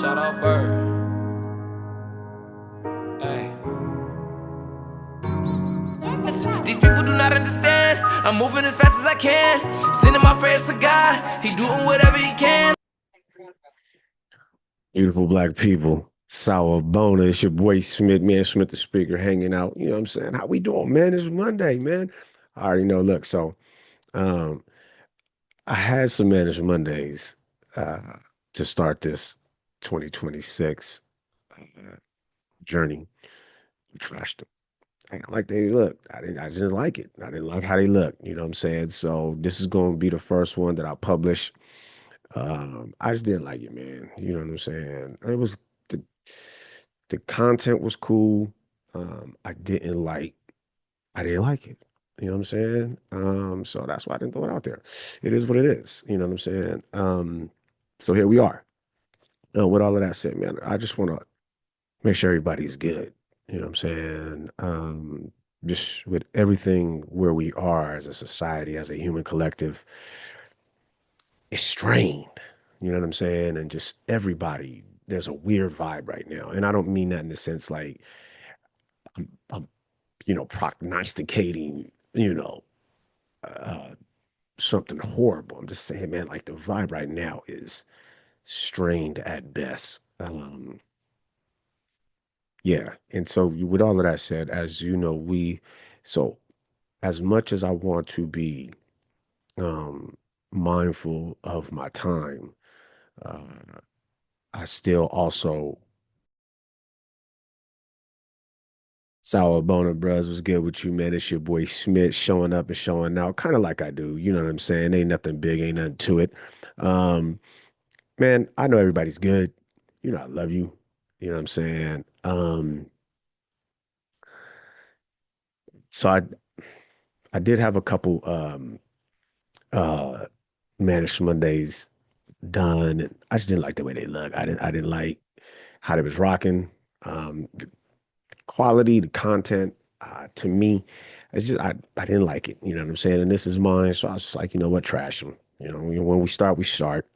Shout out Bird. Hey. These people do not understand. I'm moving as fast as I can. Sending my prayers to God. He doing whatever he can. Beautiful black people. Sour Bona. It's your boy Smith, man. Smith the speaker hanging out. You know what I'm saying? How we doing, man? It's Monday, man. I already know. Look, so um I had some Mannish Mondays uh to start this 2026 uh, journey. We trashed them. I didn't like they look. I just didn't like it. I didn't like how they look. You know what I'm saying? So this is gonna be the first one that I publish. I just didn't like it, man. You know what I'm saying? It was the the content was cool. I didn't like it. You know what I'm saying? So that's why I didn't throw it out there. It is what it is. You know what I'm saying? So here we are. With all of that said, man, I just want to make sure everybody's good. You know what I'm saying? Just with everything where we are as a society, as a human collective, it's strained. You know what I'm saying? And just everybody, there's a weird vibe right now. And I don't mean that in the sense like I'm prognosticating, uh, something horrible. I'm just saying, man, like the vibe right now is strained at best. Yeah. And so with all of that said, as you know, so as much as I want to be um, mindful of my time, uh, I still also Sour Bros was good with you, man. It's your boy Smith showing up and showing out, kind of like I do. You know what I'm saying? Ain't nothing big, ain't nothing to it. Um, Man, I know everybody's good. You know, I love you. You know what I'm saying? So I did have a couple uh Mannish Mondays done, and I just didn't like the way they look. I didn't like how they was rocking. The quality, the content, to me, I didn't like it. You know what I'm saying? And this is mine, so I was just like, you know what, trash them. When we start, we start.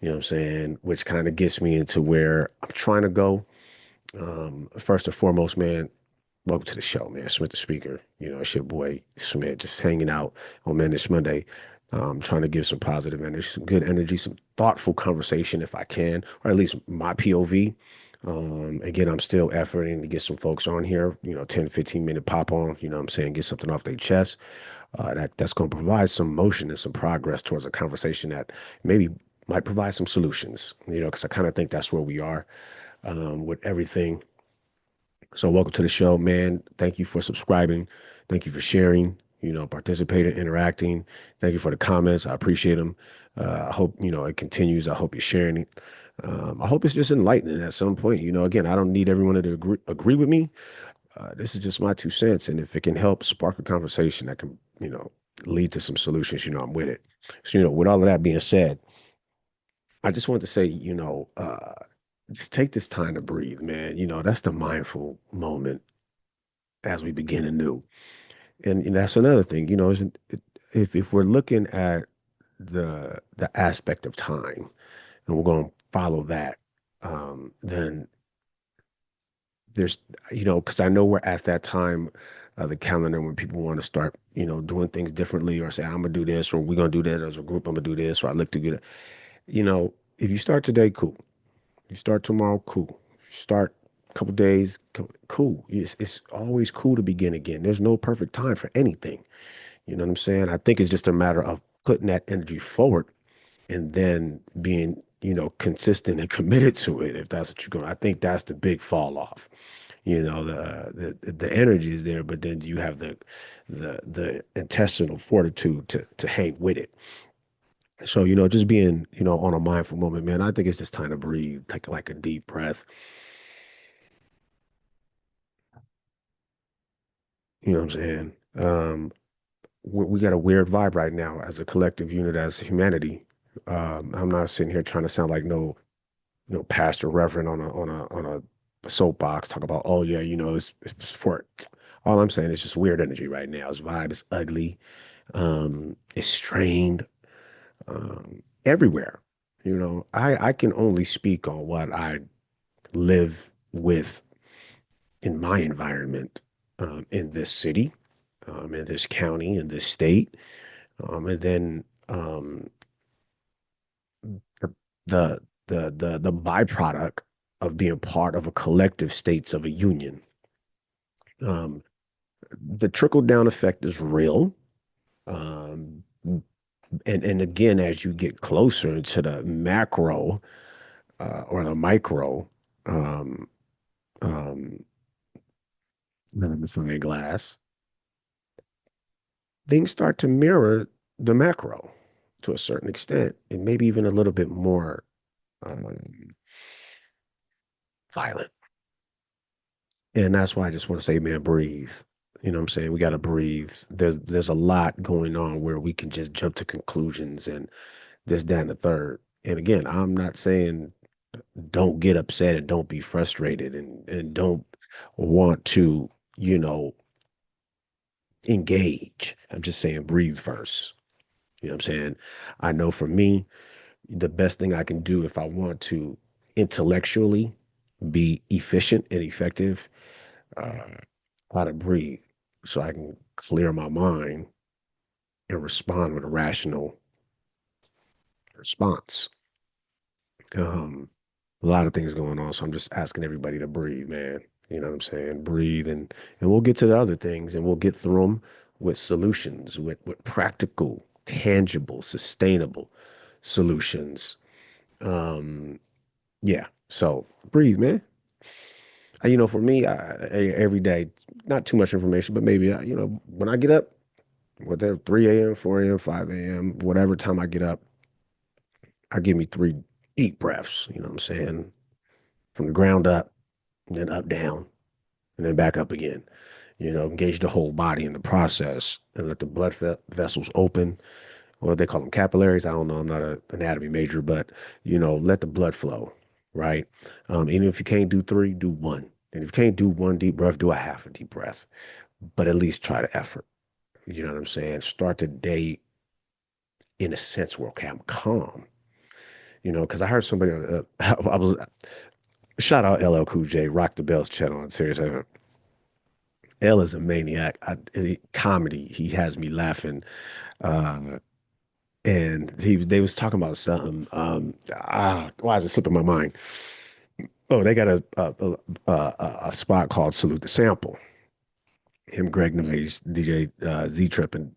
You know what I'm saying? Which kind of gets me into where I'm trying to go. First and foremost, man, welcome to the show, man. Smith the speaker. You know, it's your boy Smith, just hanging out on Mannish Monday. Trying to give some positive energy, some good energy, some thoughtful conversation if I can, or at least my POV. Again, I'm still efforting to get some folks on here, 10, 15-minute pop on, you know what I'm saying, get something off their chest. That's going to provide some motion and some progress towards a conversation that maybe might provide some solutions, because I kind of think that's where we are with everything. So welcome to the show, man. Thank you for subscribing. Thank you for sharing, participating, interacting. Thank you for the comments. I appreciate them. I hope, it continues. I hope you're sharing it. I hope it's just enlightening at some point. Again, I don't need everyone to agree with me. This is just my 2 cents. And if it can help spark a conversation that can, lead to some solutions, I'm with it. So, with all of that being said, I just want to say, just take this time to breathe, man. That's the mindful moment as we begin anew. And that's another thing, isn't it, if we're looking at the aspect of time and we're going to follow that, then there's, because I know we're at that time of the calendar when people want to start, doing things differently or say, I'm gonna do this, or we're gonna do that as a group, I'm gonna do this, or I look to get it. If you start today, cool. You start tomorrow, cool. You start a couple days, cool. It's always cool to begin again. There's no perfect time for anything. You know what I'm saying? I think it's just a matter of putting that energy forward and then being, consistent and committed to it. If that's what you're going, I think that's the big fall off. The energy is there, but then you have the intestinal fortitude to hang with it. So, just being, on a mindful moment, man, I think it's just time to breathe, take like a deep breath. You know what I'm saying? We got a weird vibe right now as a collective unit, as humanity. I'm not sitting here trying to sound like no, pastor reverend on a soapbox talk about, oh yeah, it's for all I'm saying is just weird energy right now. This vibe is ugly. It's strained everywhere. I can only speak on what I live with in my environment, in this city, in this county, in this state, and then the the the byproduct of being part of a collective states of a union. Um, the trickle down effect is real. Um, and again, as you get closer to the macro, or the micro, um, um, from a glass, things start to mirror the macro to a certain extent, and maybe even a little bit more um, violent. And that's why I just want to say, man, breathe. You know what I'm saying? We got to breathe. There's a lot going on where we can just jump to conclusions and this, that, and the third. And again, I'm not saying don't get upset and don't be frustrated and don't want to, you know, engage. I'm just saying breathe first. You know what I'm saying? I know for me, the best thing I can do if I want to intellectually be efficient and effective, uh, how to breathe so I can clear my mind and respond with a rational response. Um, a lot of things going on, so I'm just asking everybody to breathe, man. You know what I'm saying? Breathe, and we'll get to the other things, and we'll get through them with solutions, with practical, tangible, sustainable solutions. Um, yeah. So breathe, man. For me, every day, not too much information, but maybe, when I get up, whether 3 a.m., 4 a.m., 5 a.m., whatever time I get up, I give me three deep breaths, you know what I'm saying? From the ground up, and then up, down, and then back up again. Engage the whole body in the process and let the blood vessels open. Well, they call them capillaries. I don't know. I'm not an anatomy major, but, let the blood flow, right? Even if you can't do three, do one. And if you can't do one deep breath, do a half a deep breath, but at least try the effort. You know what I'm saying? Start the day in a sense where, okay, I'm calm. Because I heard somebody, I was, shout out LL Cool J, Rock the Bells channel on Sirius XM. L is a maniac. Comedy, he has me laughing. Uh, and they was talking about something. Why is it slipping my mind? Oh, they got a spot called Salute the Sample. Him, Greg Nice, DJ Z Trip, and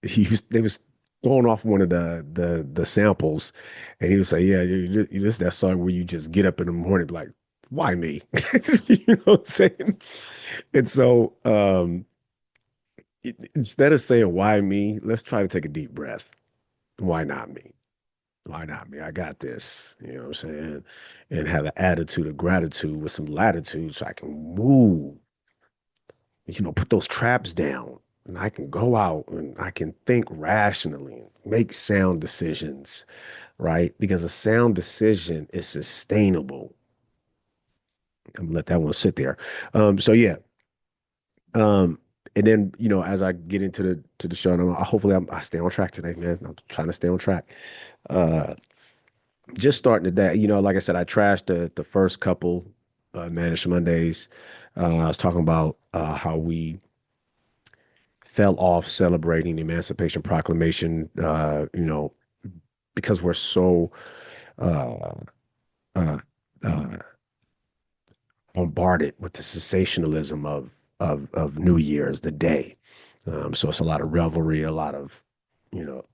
they was going off one of the samples, and he was say, "Yeah, you just that song where you just get up in the morning, and be like, why me?" You know what I'm saying? And so, instead of saying why me, let's try to take a deep breath. Why not me? Why not me? I got this. You know what I'm saying? And have an attitude of gratitude with some latitude so I can move, put those traps down and I can go out and I can think rationally, make sound decisions, right? Because a sound decision is sustainable. I'm gonna let that one sit there. So yeah. Um, and then, as I get into the show, and hopefully I stay on track today, man. I'm trying to stay on track. Uh, just starting today, like I said, I trashed the first couple Mannish Mondays. I was talking about how we fell off celebrating the Emancipation Proclamation, because we're so uh, uh, uh, bombarded with the sensationalism of New Year's, the day. So it's a lot of revelry, a lot of, you know,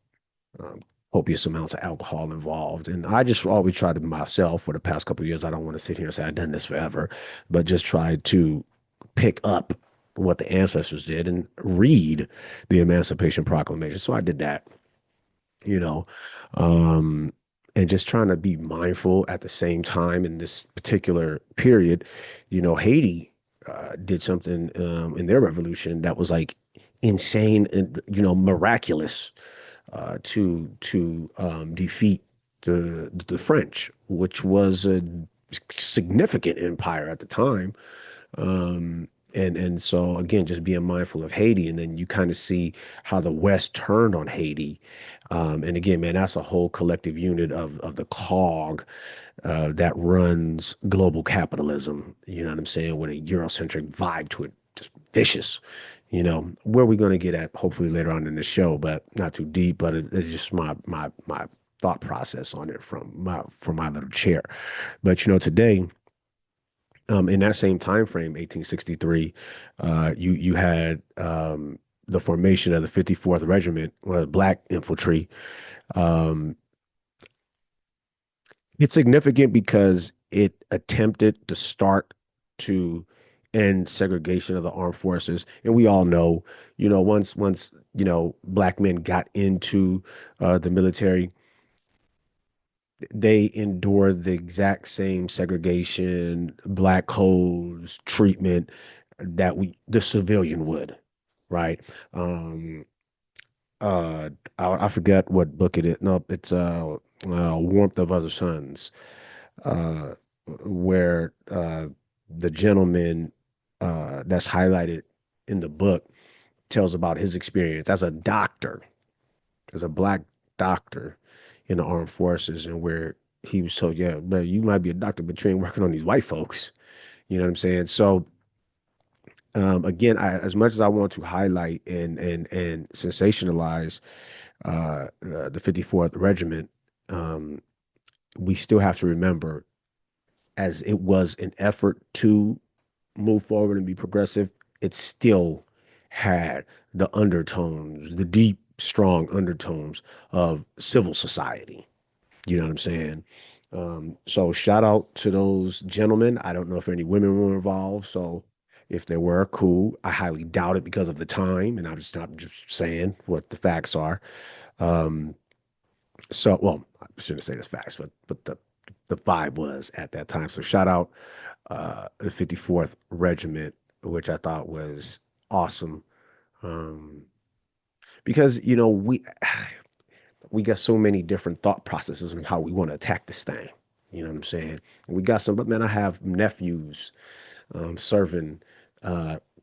um, copious amounts of alcohol involved. And I just always try to myself for the past couple of years. I don't want to sit here and say I've done this forever, but just try to pick up what the ancestors did and read the Emancipation Proclamation. So I did that, you know, um, and just trying to be mindful at the same time in this particular period. Haiti did something in their revolution that was like insane and miraculous, to defeat the French, which was a significant empire at the time. And so again, just being mindful of Haiti, and then you kind of see how the West turned on Haiti. And again, man, that's a whole collective unit of the cog that runs global capitalism. You know what I'm saying? With a Eurocentric vibe to it, just vicious. Where we going to get at hopefully later on in the show, but not too deep. But it's just my thought process on it from my little chair. But today, in that same time frame, 1863, you had the formation of the 54th Regiment, Black infantry. Um, it's significant because it attempted to start to end segregation of the armed forces, and we all know, once black men got into the military, they endured the exact same segregation, black codes, treatment that the civilian would, right? Um, I forget what book it is. No, it's Warmth of Other Suns, uh, where the gentleman that's highlighted in the book tells about his experience as a doctor, as a black doctor in the armed forces, and where he was told, yeah, but you might be a doctor, but you ain't working on these white folks. You know what I'm saying? So again, as much as I want to highlight and sensationalize the 54th Regiment, um, we still have to remember, as it was an effort to move forward and be progressive, it still had the undertones, the deep, strong undertones of civil society. You know what I'm saying? So shout out to those gentlemen. I don't know if any women were involved. So if there were, cool. I highly doubt it because of the time. And I'm just saying what the facts are. Um, well, I shouldn't say this facts, but the vibe was at that time. So shout out the 54th Regiment, which I thought was awesome. Um, because we got so many different thought processes on how we want to attack this thing. You know what I'm saying? We got some, but man, I have nephews serving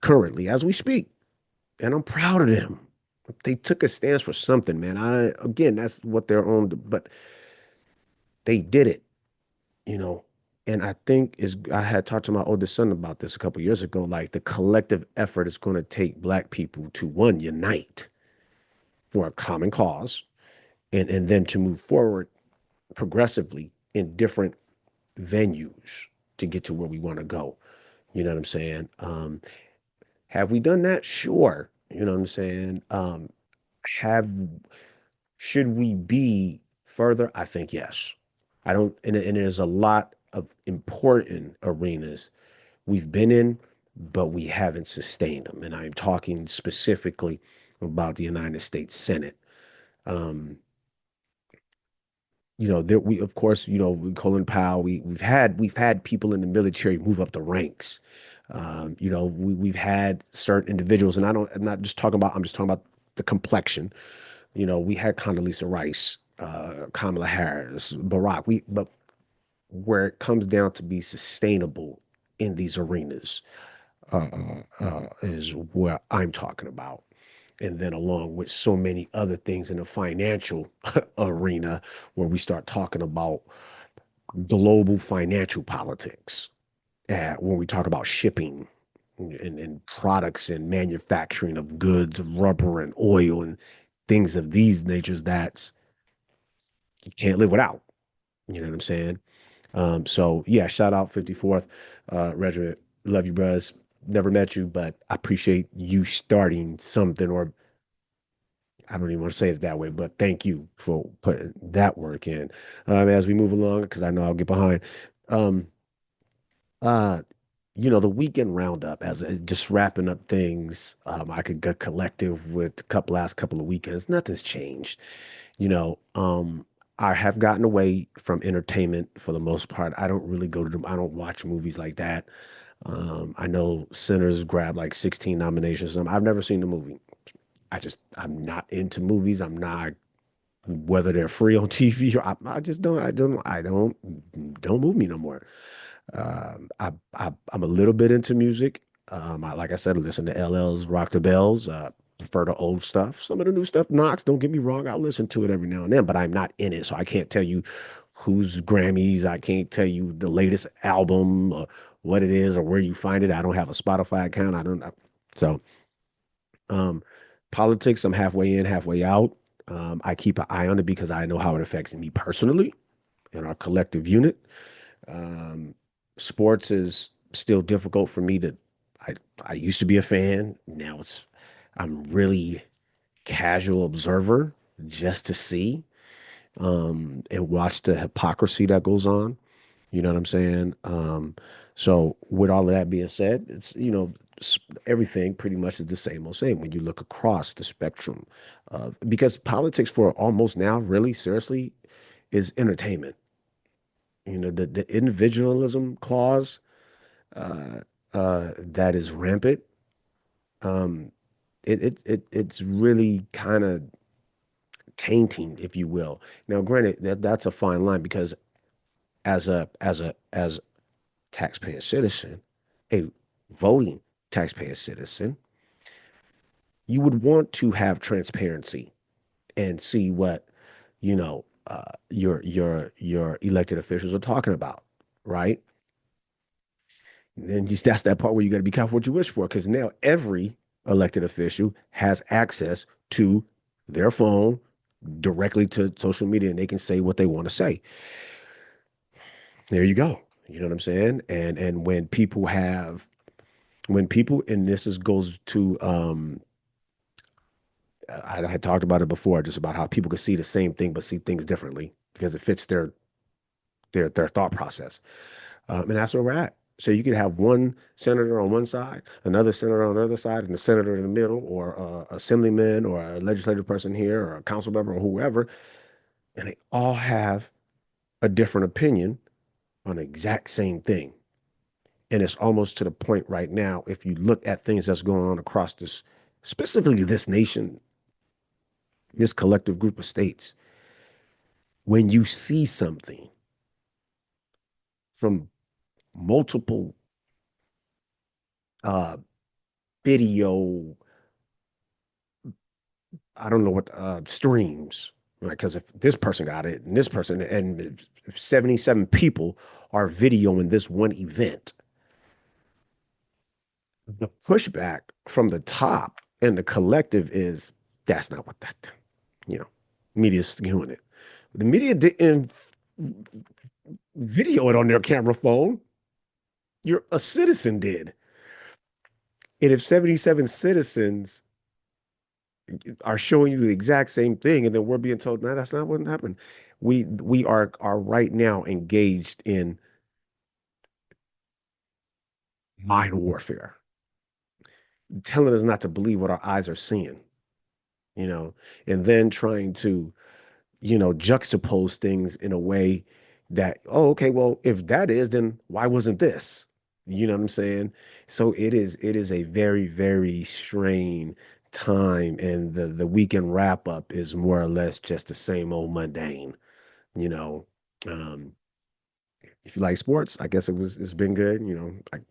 currently as we speak, and I'm proud of them. They took a stance for something, man. Again, that's what they're on, but they did it, you know. And I think I had talked to my oldest son about this a couple years ago. Like the collective effort is going to take black people to one unite for a common cause, and then to move forward progressively in different venues to get to where we want to go. You know what I'm saying? Have we done that? Sure. You know what I'm saying? Have Should we be further? I think yes. I don't, and there's a lot of important arenas we've been in, but we haven't sustained them. And I'm talking specifically about the United States Senate. Um, there we of course, Colin Powell, we've had people in the military move up the ranks. We've had certain individuals, and I'm just talking about the complexion. We had Condoleezza Rice, Kamala Harris, Barack. But where it comes down to be sustainable in these arenas is where I'm talking about. And then along with so many other things in the financial arena, where we start talking about global financial politics, when we talk about shipping and products and manufacturing of goods, of rubber and oil and things of these natures that you can't live without. You know what I'm saying? So yeah, shout out 54th Regiment. Love you, bros. Never met you, but I appreciate you starting something, or I don't even want to say it that way, but thank you for putting that work in. As we move along, because I know I'll get behind. Um, uh, the weekend roundup, as just wrapping up things. I could get collective with last couple of weekends. Nothing's changed. You know, um, I have gotten away from entertainment for the most part. I don't really go to them. I don't watch movies like that. I know Sinners grabbed like 16 nominations. I've never seen the movie. I'm not into movies. I'm not, whether they're free on TV or I just don't move me no more. I'm a little bit into music. Like I said, listen to LL's Rock the Bells. Prefer the old stuff. Some of the new stuff knocks. Don't get me wrong. I'll listen to it every now and then, but I'm not in it, so I can't tell you who's Grammys. I can't tell you the latest album, or what it is, or where you find it. I don't have a Spotify account. I don't know. So, um, politics, I'm halfway in, halfway out. I keep an eye on it because I know how it affects me personally and our collective unit. Um, Sports is still difficult for me to. I I used to be a fan. Now I'm really casual observer just to see and watch the hypocrisy that goes on. You know what I'm saying? So with all of that being said, it's everything pretty much is the same old same when you look across the spectrum, because politics for almost now, really seriously, is entertainment. The individualism clause uh, that is rampant. Um, it's really kind of tainting, if you will. Now, granted, that's a fine line because as taxpayer citizen, a voting taxpayer citizen, you would want to have transparency and see what your elected officials are talking about, right? And then just that's that part where you got to be careful what you wish for, because now every elected official has access to their phone directly to social media, and they can say what they want to say. There you go. You know what I'm saying? And when people, and this is goes to I had talked about it before, just about how people can see the same thing but see things differently because it fits their thought process. And that's where we're at. So you could have one senator on one side, another senator on the other side, and a senator in the middle, or a assemblyman, or a legislative person here, or a council member, or whoever, and they all have a different opinion on the exact same thing. And it's almost to the point right now, if you look at things that's going on across this, specifically this nation, this collective group of states, when you see something from multiple uh, video, I don't know what streams, right? Because if this person got it and this person, and if 77 people are videoing this one event, the pushback from the top and the collective is that's not what that, you know, media's doing it. The media didn't video it on their camera phone. A citizen did. And if 77 citizens are showing you the exact same thing, and then we're being told, no, that's not what happened. We are right now engaged in mind warfare, telling us not to believe what our eyes are seeing, you know, and then trying to, juxtapose things in a way that, oh, okay, well, if that is, then why wasn't this? You know what I'm saying? So it is a very, very strained time, and the weekend wrap up is more or less just the same old mundane, you know. Um, if you like sports, I guess it's been good, like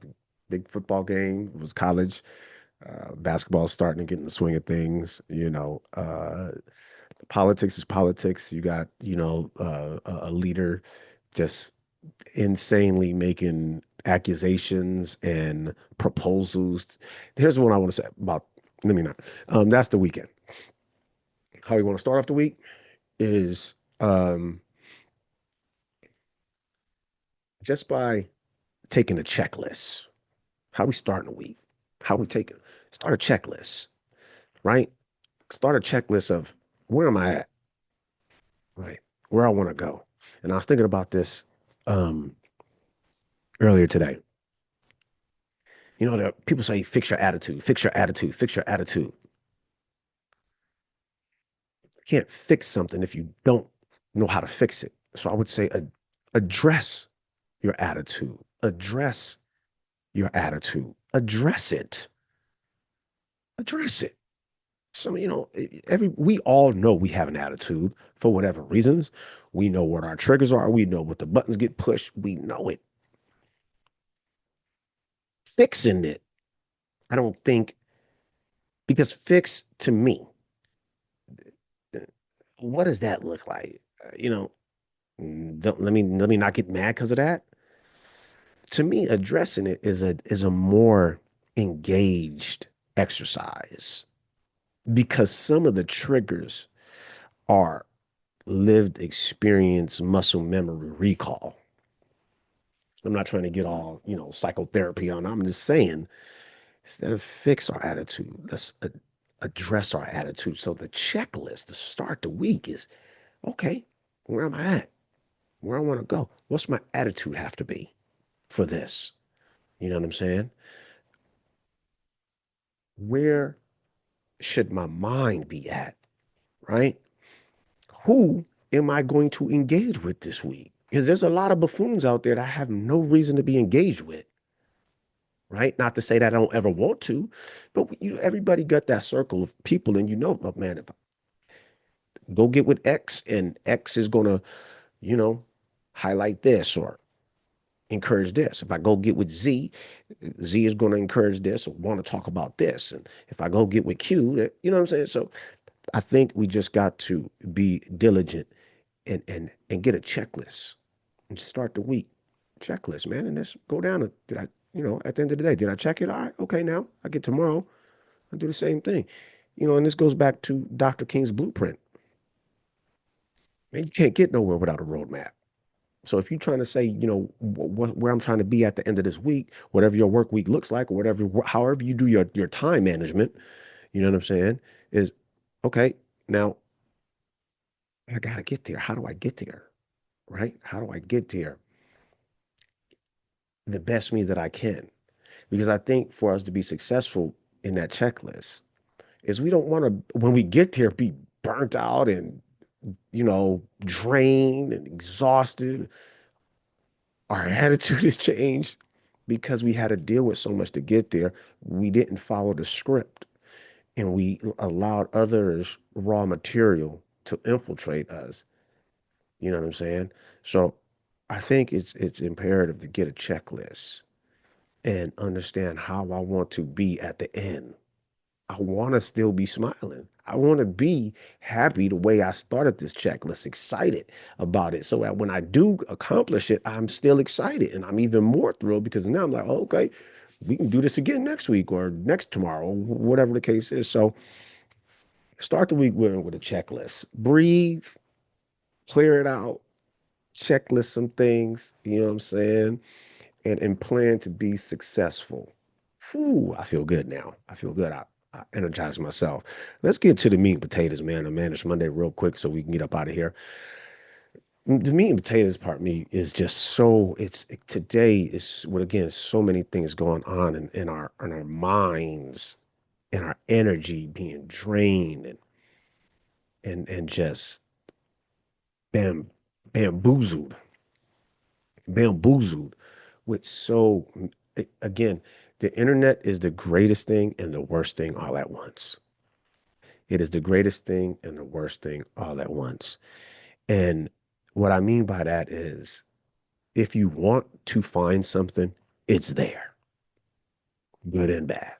big football game, it was college, basketball starting to get in the swing of things, politics is politics. You got, a leader just insanely making accusations and proposals. Here's what I want to say about, let me not. That's the weekend. How we want to start off the week is just by taking a checklist. How we starting the week? How we taking start a checklist, right? Start a checklist of where am I at, right? Where I want to go. And I was thinking about this um earlier today. People say fix your attitude, fix your attitude, fix your attitude. You can't fix something if you don't know how to fix it. So I would say address your attitude, address your attitude, address it. So, we all know we have an attitude for whatever reasons. We know what our triggers are. We know what the buttons get pushed. We know it. Fixing it I don't think because fix to me, what does that look like? Don't, let me not get mad because of that. To me, addressing it is a more engaged exercise because some of the triggers are lived experience, muscle memory, recall. I'm not trying to get all, psychotherapy on. I'm just saying, instead of fix our attitude, let's address our attitude. So the checklist to start the week is okay, where am I at? Where I want to go? What's my attitude have to be for this? You know what I'm saying? Where should my mind be at? Right? Who am I going to engage with this week? Because there's a lot of buffoons out there that I have no reason to be engaged with, right? Not to say that I don't ever want to, but everybody got that circle of people, and oh man, if I go get with X, and X is gonna, you know, highlight this or encourage this. If I go get with Z, Z is gonna encourage this or want to talk about this. And if I go get with Q, you know what I'm saying? So I think we just got to be diligent and get a checklist and start the week checklist, man. And let's go down. Did I, at the end of the day, did I check it? All right, okay. Now I get tomorrow. I do the same thing, and this goes back to Dr. King's blueprint. Man, you can't get nowhere without a roadmap. So if you're trying to say, where I'm trying to be at the end of this week, whatever your work week looks like, or whatever, however you do your time management, you know what I'm saying? Is okay. Now I gotta get there. How do I get there? Right? How do I get there? The best me that I can. Because I think for us to be successful in that checklist is we don't want to, when we get there, be burnt out and, drained and exhausted. Our attitude has changed because we had to deal with so much to get there. We didn't follow the script and we allowed others' raw material to infiltrate us. You know what I'm saying? So I think it's imperative to get a checklist and understand how I want to be at the end. I want to still be smiling. I want to be happy the way I started this checklist, excited about it. So that when I do accomplish it, I'm still excited and I'm even more thrilled because now I'm like, oh, okay, we can do this again next week or next tomorrow, whatever the case is. So start the week with a checklist. Breathe, clear it out, checklist some things, you know what I'm saying? And plan to be successful. Whew, I feel good now. I feel good. I energize myself. Let's get to the meat and potatoes, man. The Mannish Monday real quick so we can get up out of here. The meat and potatoes part me is just so today is what again so many things going on in our minds and our energy being drained and just bam bamboozled bamboozled with again, the internet is the greatest thing and the worst thing all at once. It is the greatest thing and the worst thing all at once. And what I mean by that is if you want to find something, it's there, good and bad.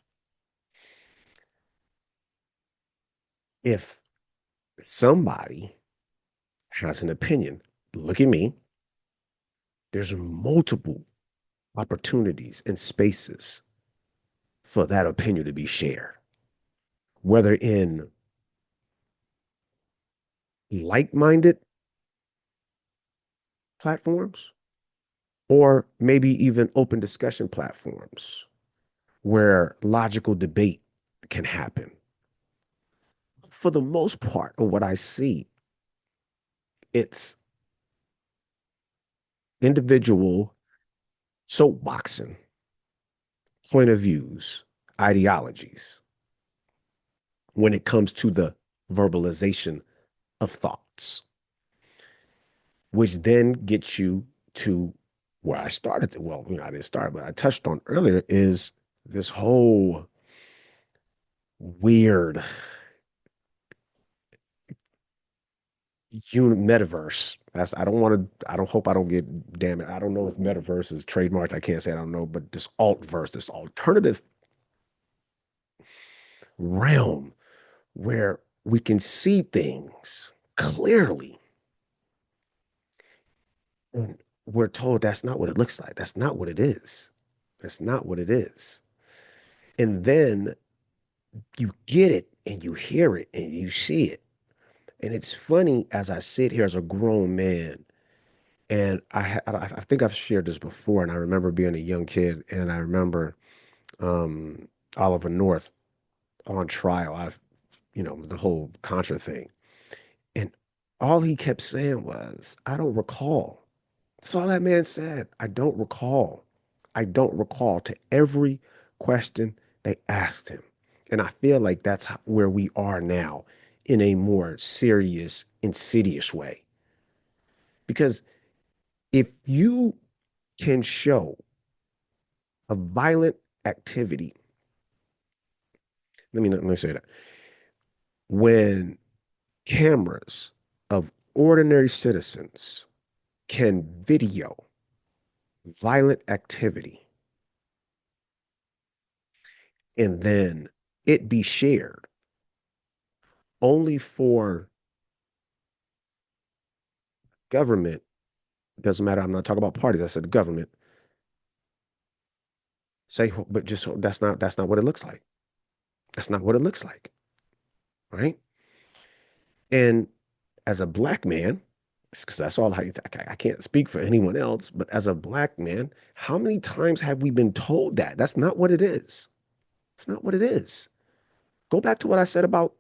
If somebody has an opinion, look at me, there's multiple opportunities and spaces for that opinion to be shared, whether in like minded platforms or maybe even open discussion platforms where logical debate can happen. For the most part of what I see, it's individual soapboxing, point of views, ideologies when it comes to the verbalization of thoughts, which then gets you to where I started. Well, I didn't start, but I touched on earlier is this whole weird metaverse. I don't want to. I don't hope I don't get. Damn it! I don't know if metaverse is trademarked. I can't say I don't know, but this altverse, this alternative realm where we can see things clearly. And we're told that's not what it looks like. That's not what it is. That's not what it is. And then you get it and you hear it and you see it. And it's funny as I sit here as a grown man, and I think I've shared this before, and I remember being a young kid, and I remember um, Oliver North on trial. The whole Contra thing, and all he kept saying was, "I don't recall." That's all that man said. I don't recall. I don't recall to every question they asked him. And I feel like that's where we are now in a more serious, insidious way. Because if you can show a violent activity, let me say that when cameras of ordinary citizens can video violent activity and then it be shared only for government, doesn't matter. I'm not talking about parties. I said the government say, but just that's not what it looks like. That's not what it looks like, right? And as a black man, because that's all I can't speak for anyone else, but as a black man, how many times have we been told that that's not what it is? It's not what it is. Go back to what I said about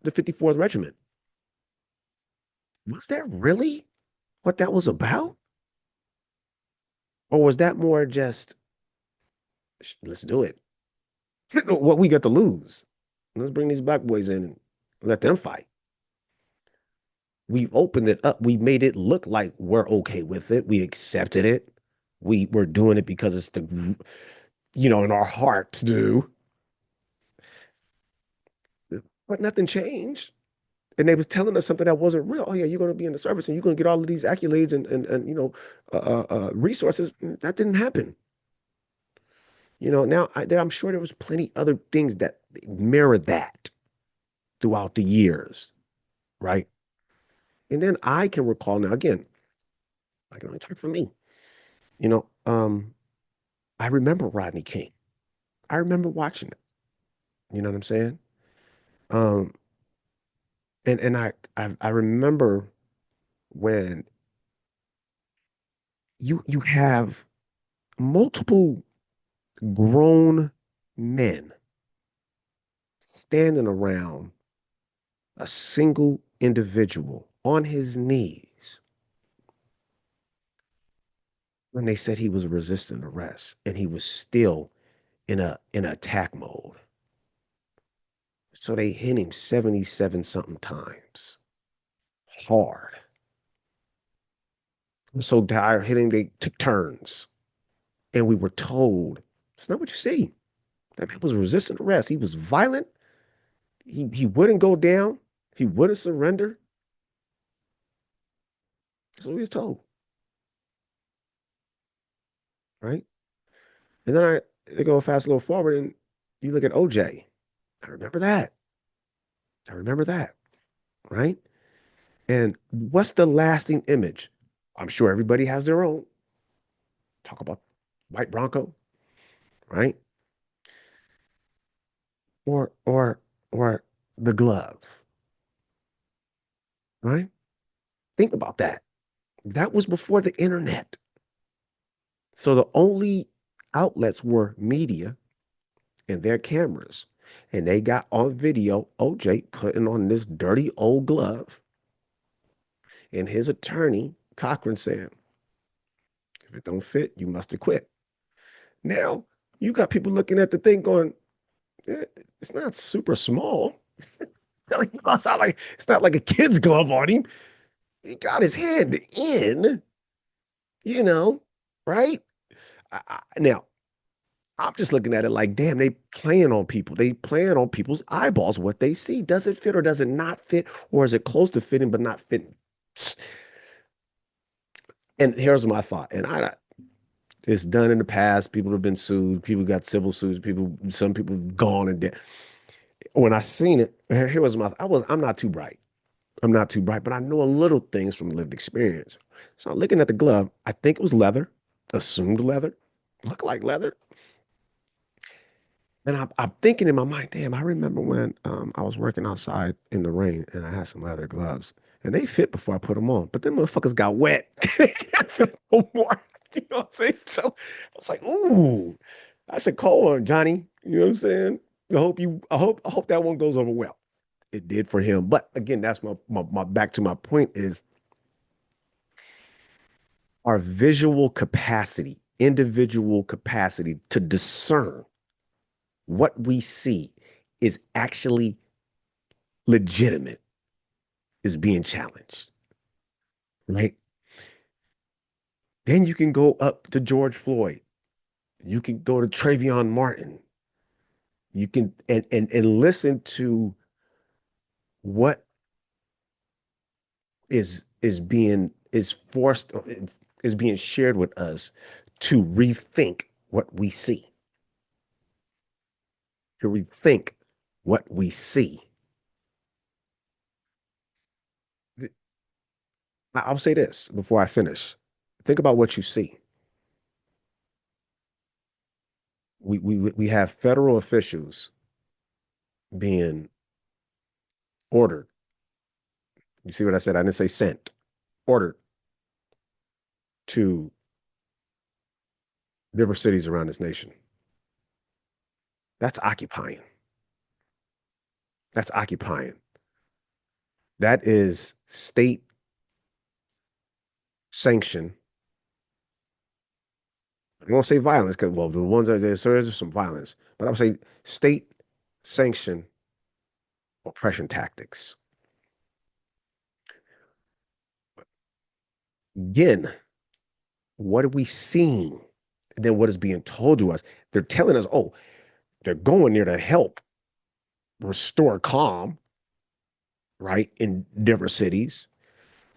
the 54th Regiment. Was that really what that was about? Or was that more just, let's do it? What we got to lose? Let's bring these black boys in and let them fight. We've opened it up. We made it look like we're okay with it. We accepted it. We're doing it because it's in our hearts do. But nothing changed. And they was telling us something that wasn't real. Oh yeah, you're going to be in the service and you're going to get all of these accolades resources. That didn't happen. Now I'm sure there was plenty other things that mirror that throughout the years, right? And then I can recall now again, I can only talk for me. You know, um, I remember Rodney King. I remember watching it. You know what I'm saying? Um, and I remember when you have multiple grown men standing around a single individual on his knees when they said he was resisting arrest and he was still in attack mode. So they hit him 77 something times. Hard. I'm so tired hitting, they took turns. And we were told, it's not what you see. That man was resisting arrest. He was violent. He wouldn't go down. He wouldn't surrender. So he was told, right? And then they go fast a little forward and you look at OJ. I remember that. I remember that, right? And what's the lasting image? I'm sure everybody has their own. Talk about white Bronco, right? Or the glove, right? Think about that. That was before the internet. So the only outlets were media and their cameras. And they got on video OJ putting on this dirty old glove and his attorney, Cochran, saying, if it don't fit, you must acquit. Now, you got people looking at the thing going, it's not super small. It's not like a kid's glove on him. He got his hand in, you know, right? Now, I'm just looking at it like, damn, they playing on people. They playing on people's eyeballs, what they see. Does it fit or does it not fit? Or is it close to fitting but not fitting? And here's my thought. It's done in the past. People have been sued. People got civil suits. Some people have gone and dead. When I seen it, here was my I'm not too bright. I'm not too bright, but I know a little things from lived experience. So I'm looking at the glove. I think it was leather, assumed leather, looked like leather. And I'm thinking in my mind, damn, I remember when I was working outside in the rain and I had some leather gloves and they fit before I put them on, but them motherfuckers got wet. They can't fit no more. You know what I'm saying? So I was like, ooh, that's a cold one, Johnny. You know what I'm saying? I hope that one goes over well. It did for him. But again, that's my back to my point is our visual capacity, individual capacity to discern what we see is actually legitimate is being challenged, right? Then you can go up to George Floyd. You can go to Travion Martin. You can and listen to what is forced is being shared with us to rethink what we see, to rethink what we see. I'll say this before I finish. Think about what you see. We have federal officials being ordered. You see what I said? I didn't say sent. Ordered to different cities around this nation. That's occupying. That's occupying. That is state sanction. I won't say violence because, well, the ones that there's some violence, but I would say state sanction oppression tactics. Again, what are we seeing? Then what is being told to us? They're telling us, oh, they're going there to help restore calm, right, in different cities,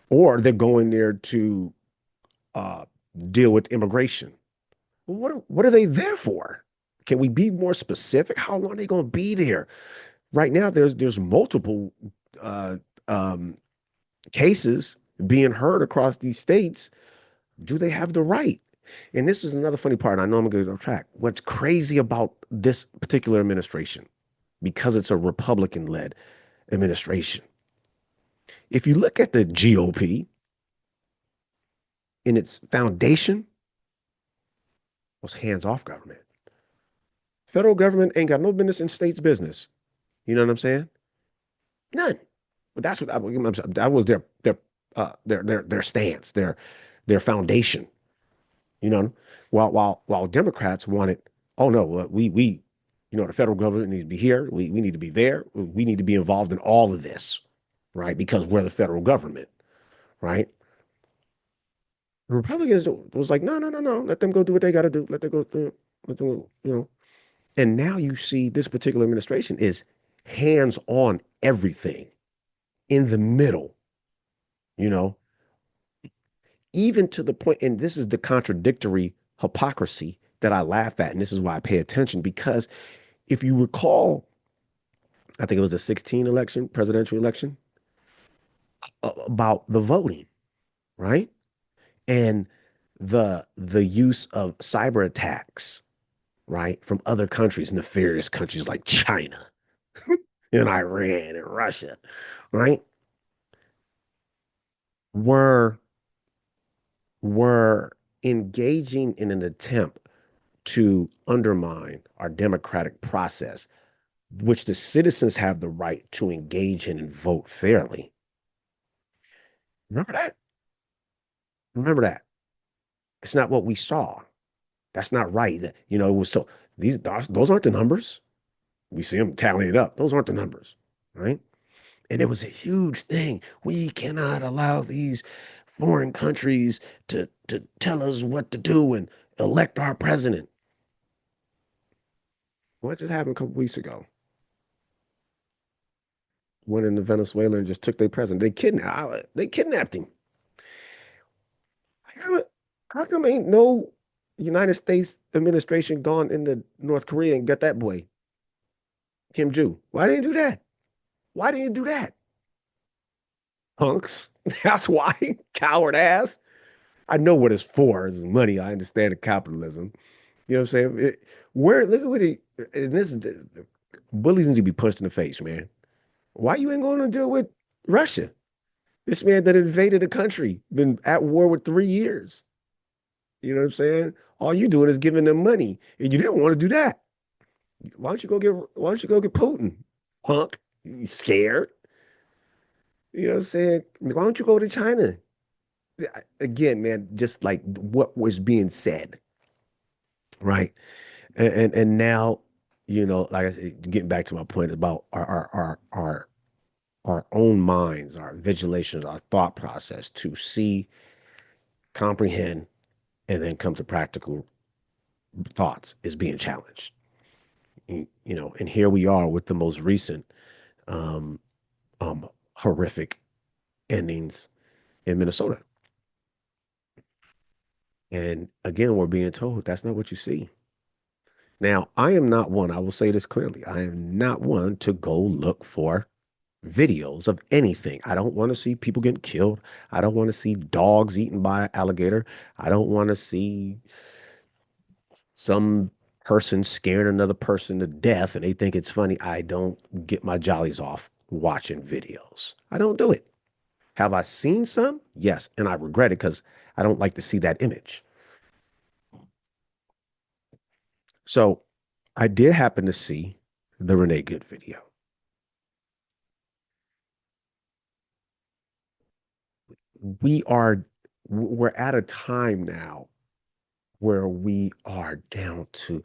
or they're going there to uh, deal with immigration. What are they there for? Can we be more specific? How long are they going to be there? Right now, there's multiple uh, um, cases being heard across these states. Do they have the right? And this is another funny part. I know I'm going to go off track. What's crazy about this particular administration, because it's a Republican-led administration, if you look at the GOP in its foundation, was hands-off government. Federal government ain't got no business in states' business. You know what I'm saying? None. But that's what that was their stance, their foundation. You know, while Democrats wanted, oh no, we the federal government needs to be here. We need to be there. We need to be involved in all of this, right? Because we're the federal government, right? The Republicans was like, no, no, no, no. Let them go do what they got to do. Let them go do, let them, you know. And now you see this particular administration is hands on everything in the middle, you know, even to the point, and this is the contradictory hypocrisy that I laugh at. And this is why I pay attention, because if you recall, I think it was the 16 election, presidential election, about the voting, right? And the use of cyber attacks, right, from other countries, nefarious countries like China and Iran and Russia, right, were were engaging in an attempt to undermine our democratic process, which the citizens have the right to engage in and vote fairly. Remember that? Remember that. It's not what we saw. That's not right. You know, it was so those aren't the numbers. We see them tallying it up. Those aren't the numbers, right? And it was a huge thing. We cannot allow these foreign countries to tell us what to do and elect our president. What just happened a couple weeks ago? Went into Venezuela and just took their president. They kidnapped him. How come, how come ain't no United States administration gone into North Korea and got that boy? Kim Ju. Why didn't you do that? Why didn't you do that? Punks. That's why. Coward ass. I know what it's for. It's money. I understand the capitalism. You know what I'm saying? Where look at what he and this bullies need to be punched in the face, man. Why you ain't going to deal with Russia? This man that invaded a country, been at war with 3 years. You know what I'm saying? All you doing is giving them money, and you didn't want to do that. Why don't you go get Putin, punk? You scared? You know what I'm saying? Why don't you go to China? Again, man, just like what was being said, right? And now, like I said, getting back to my point about our own minds, our vigilation, our thought process to see, comprehend, and then come to practical thoughts is being challenged. And here we are with the most recent um, horrific endings in Minnesota. And again, we're being told that's not what you see. Now, I am not one, I will say this clearly. I am not one to go look for videos of anything. I don't want to see people getting killed. I don't want to see dogs eaten by an alligator. I don't want to see some person scaring another person to death and they think it's funny. I don't get my jollies off watching videos. I don't do it. Have I seen some? Yes. And I regret it because I don't like to see that image. So I did happen to see the Renee Good video. We are, we're at a time now where we are down to,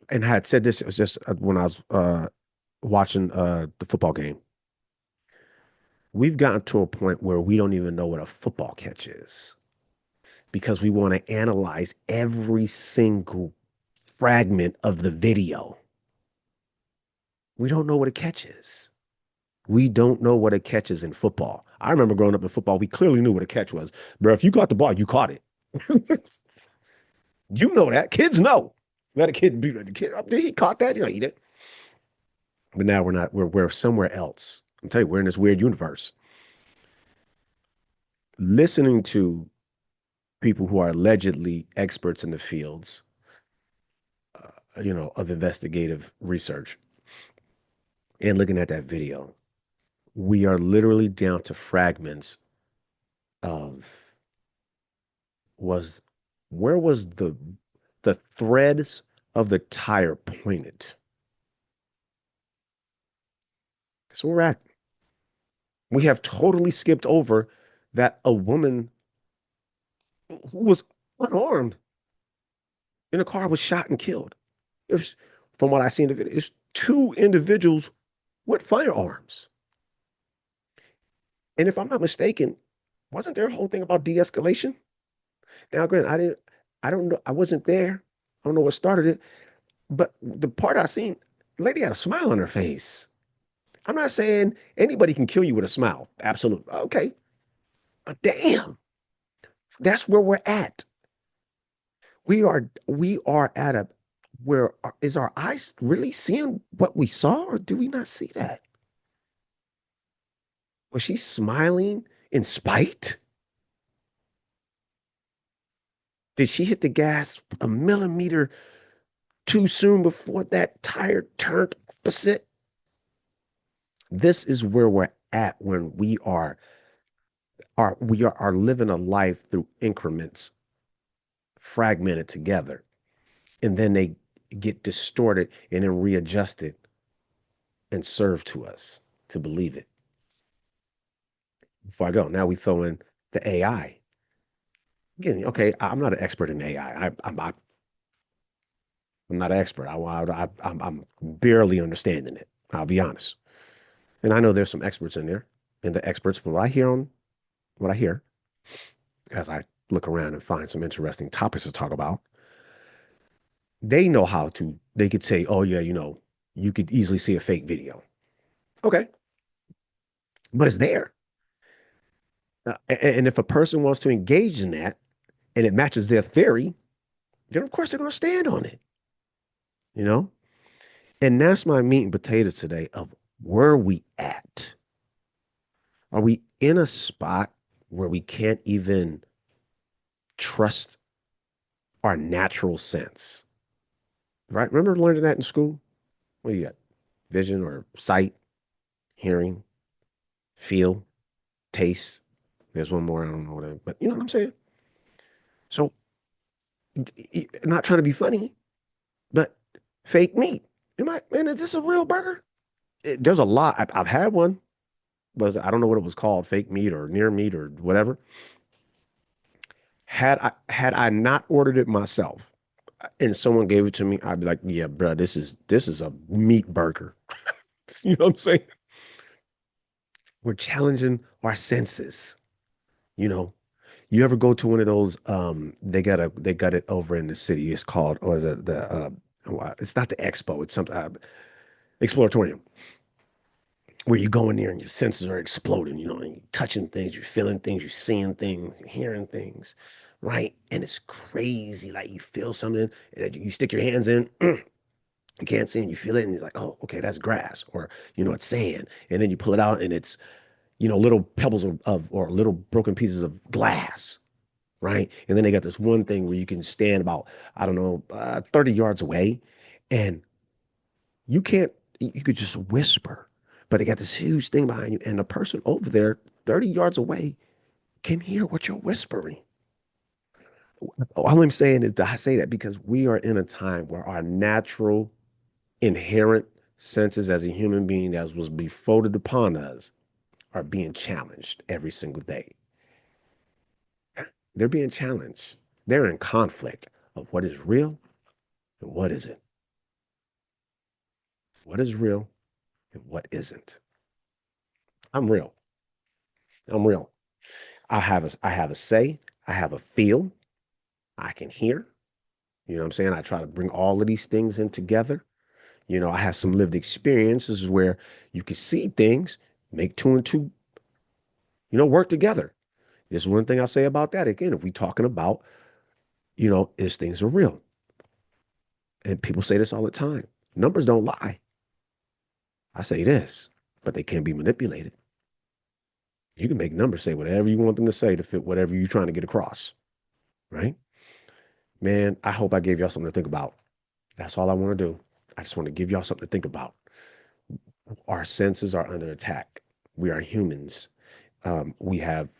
and I had said this, it was just when I was watching the football game. We've gotten to a point where we don't even know what a football catch is because we want to analyze every single fragment of the video. We don't know what a catch is. We don't know what a catch is in football. I remember growing up in football, we clearly knew what a catch was. Bro, if you caught the ball, you caught it. You know that. Kids know. Let a kid be the kid. He caught that, you eat it. But now we're not, we're somewhere else. I'm telling you, we're in this weird universe. Listening to people who are allegedly experts in the fields, of investigative research and looking at that video, we are literally down to fragments of was where was the threads of the tire pointed. That's where we're at. We have totally skipped over that a woman who was unarmed in a car was shot and killed. It was, from what I see in the video, it's two individuals with firearms. And if I'm not mistaken, wasn't there a whole thing about de-escalation? Now, granted, I don't know, I wasn't there. I don't know what started it, but the part I seen, the lady had a smile on her face. I'm not saying anybody can kill you with a smile. Absolutely. Okay. But damn, that's where we're at. We are at a where is our eyes really seeing what we saw, or do we not see that? Was she smiling in spite? Did she hit the gas a millimeter too soon before that tire turned opposite? This is where we're at when we are living a life through increments fragmented together, and then they get distorted and then readjusted and served to us to believe it. Before I go, now we throw in the AI. Again, okay, I'm not an expert in AI. I'm not an expert. I'm barely understanding it. I'll be honest. And I know there's some experts in there, and the experts, from what I hear, as I look around and find some interesting topics to talk about, they know how to. They could say, "Oh yeah, you could easily see a fake video." Okay, but it's there. And if a person wants to engage in that and it matches their theory, then of course they're going to stand on it. you know? And that's my meat and potatoes today of where we at. Are we in a spot where we can't even trust our natural sense? Right? Remember learning that in school? What do you got? Vision or sight, hearing, feel, taste. There's one more, I don't know what but you know what I'm saying? So, not trying to be funny, but fake meat. Man, is this a real burger? There's a lot. I've had one, but I don't know what it was called, fake meat or near meat or whatever. Had I not ordered it myself and someone gave it to me, I'd be like, yeah, bro, this is a meat burger. You know what I'm saying? We're challenging our senses. You know, you ever go to one of those? They got it over in the city. It's called, or it's not the expo. It's something exploratorium, where you go in there and your senses are exploding. You know, and you're touching things, you're feeling things, you're seeing things, you're hearing things, right? And it's crazy. Like you feel something, and you stick your hands in. You can't see it, and you feel it, and it's like, oh, okay, that's grass, or it's sand, and then you pull it out, and it's little pebbles of or little broken pieces of glass, right? And then they got this one thing where you can stand about, I don't know, 30 yards away, and you can't, you could just whisper, but they got this huge thing behind you, and the person over there, 30 yards away, can hear what you're whispering. All I'm saying is, I say that because we are in a time where our natural, inherent senses as a human being, as was befolded upon us, are being challenged every single day. They're being challenged. They're in conflict of what is real and what isn't. What is real and what isn't. I'm real. I'm real. I have a say. I have a feel. I can hear. You know what I'm saying? I try to bring all of these things in together. I have some lived experiences where you can see things, make two and two, work together. This is one thing I'll say about that. Again, if we're talking about, is things are real. And people say this all the time. Numbers don't lie. I say this, but they can't be manipulated. You can make numbers say whatever you want them to say to fit whatever you're trying to get across, right? Man, I hope I gave y'all something to think about. That's all I want to do. I just want to give y'all something to think about. Our senses are under attack. We are humans. We have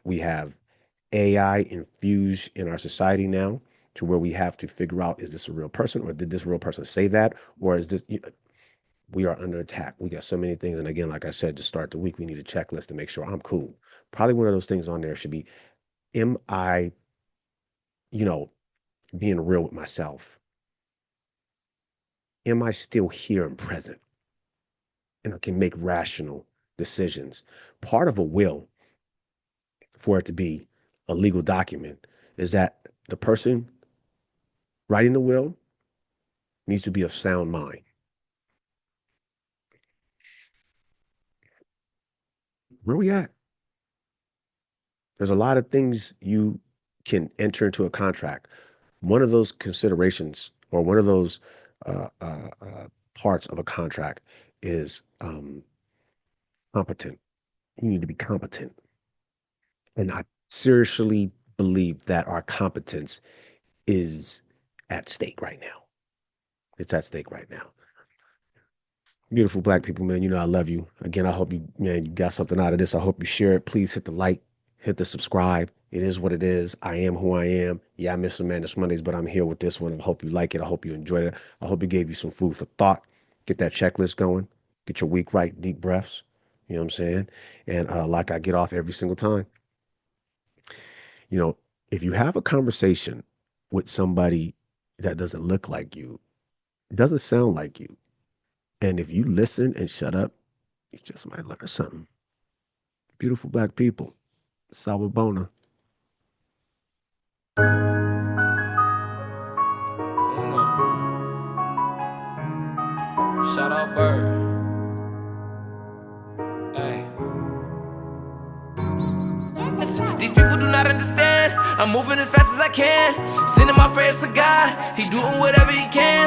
AI infused in our society now to where we have to figure out, is this a real person, or did this real person say that, or is this? We are under attack. We got so many things, and again, like I said, to start the week, we need a checklist to make sure I'm cool. Probably one of those things on there should be, am I, you know, being real with myself? Am I still here and present? And I can make rational decisions. Part of a will, for it to be a legal document, is that the person writing the will needs to be of sound mind. Where we at? There's a lot of things you can enter into a contract. One of those considerations, or one of those parts of a contract, is competent. You need to be competent. And I seriously believe that our competence is at stake right now. It's at stake right now. Beautiful black people, man. I love you. Again, I hope you got something out of this. I hope you share it. Please hit the like, hit the subscribe. It is what it is. I am who I am. Yeah, I miss some Mannish Mondays, but I'm here with this one. I hope you like it. I hope you enjoyed it. I hope it gave you some food for thought. Get that checklist going. Get your week right. Deep breaths. You know what I'm saying? And like I get off every single time, you know, if you have a conversation with somebody that doesn't look like you, doesn't sound like you, and if you listen and shut up, you just might learn something. Beautiful black people. Sawabona. Shout out Bird. Hey. These people do not understand. I'm moving as fast as I can. Sending my prayers to God. He doing whatever he can.